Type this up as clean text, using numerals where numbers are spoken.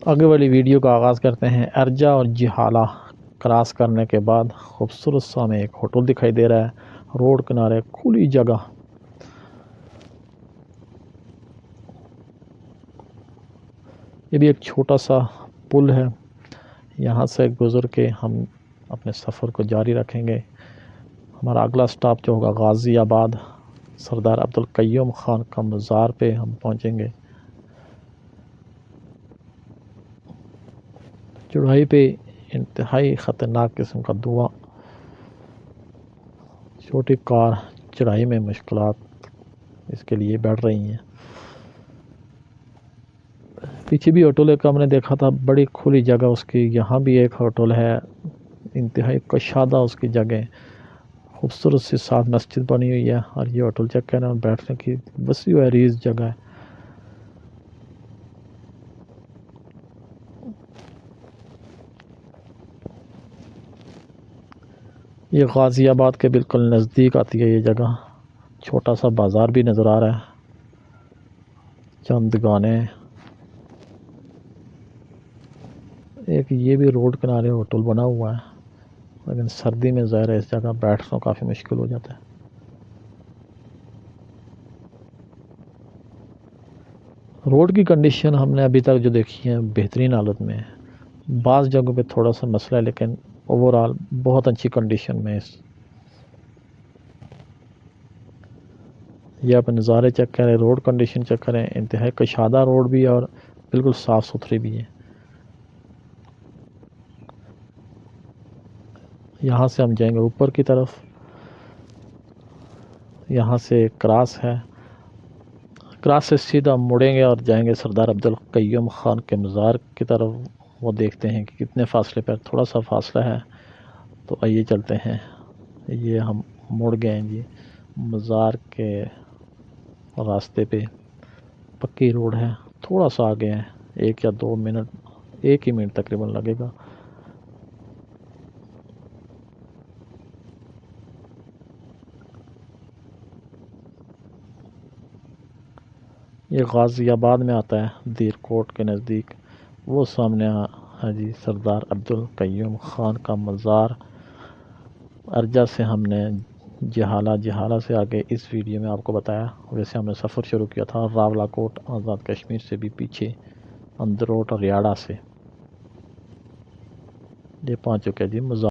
آگے والی ویڈیو کا آغاز کرتے ہیں۔ ارجا اور جہالہ کراس کرنے کے بعد خوبصورت سا میں ایک ہوٹل دکھائی دے رہا ہے، روڈ کنارے کھلی جگہ۔ یہ بھی ایک چھوٹا سا پل ہے، یہاں سے گزر کے ہم اپنے سفر کو جاری رکھیں گے۔ ہمارا اگلا سٹاپ جو ہوگا غازی آباد، سردار عبدالقیوم خان کا مزار پہ ہم پہنچیں گے۔ چڑھائی پہ انتہائی خطرناک قسم کا دھواں، چھوٹی کار چڑھائی میں مشکلات اس کے لیے بڑھ رہی ہیں۔ پیچھے بھی ہوٹل ایک ہم نے دیکھا تھا، بڑی کھلی جگہ اس کی، یہاں بھی ایک ہوٹل ہے، انتہائی کشادہ اس کی جگہ، خوبصورت سی ساتھ مسجد بنی ہوئی ہے، اور یہ ہوٹل چیک کرنا بیٹھنے کی وسیع و عریض جگہ ہے۔ یہ غازی آباد کے بالکل نزدیک آتی ہے یہ جگہ، چھوٹا سا بازار بھی نظر آ رہا ہے، چند دکانیں، ایک یہ بھی روڈ کنارے ہوٹل بنا ہوا ہے، لیکن سردی میں ظاہر ہے اس جگہ بیٹھنا کافی مشکل ہو جاتا ہے۔ روڈ کی کنڈیشن ہم نے ابھی تک جو دیکھی ہے بہترین حالت میں ہے، بعض جگہوں پہ تھوڑا سا مسئلہ ہے، لیکن اوورآل بہت اچھی کنڈیشن میں ہے۔ یہ آپ نظارے چیک کریں، روڈ کنڈیشن چیک کریں، انتہائی کشادہ روڈ بھی ہے اور بالکل صاف ستھری بھی ہے۔ یہاں سے ہم جائیں گے اوپر کی طرف، یہاں سے کراس ہے، کراس سے سیدھا مڑیں گے اور جائیں گے سردار عبدالقیوم خان کے مزار کی طرف۔ وہ دیکھتے ہیں کہ کتنے فاصلے پر، تھوڑا سا فاصلہ ہے، تو آئیے چلتے ہیں۔ یہ ہم مڑ گئے ہیں جی مزار کے راستے پہ، پکی روڈ ہے، تھوڑا سا آگے ہے، 1 یا 2 منٹ، 1 ہی منٹ تقریباً لگے گا۔ یہ غازی آباد میں آتا ہے، دیر کوٹ کے نزدیک، وہ سامنے ہے جی سردار عبدالقیوم خان کا مزار۔ ارجا سے ہم نے جہالہ سے آگے اس ویڈیو میں آپ کو بتایا، ویسے ہم نے سفر شروع کیا تھا راولہ کوٹ آزاد کشمیر سے بھی پیچھے، اندروٹ اور ریاڑہ سے۔ یہ پہنچ چکے جی مزار۔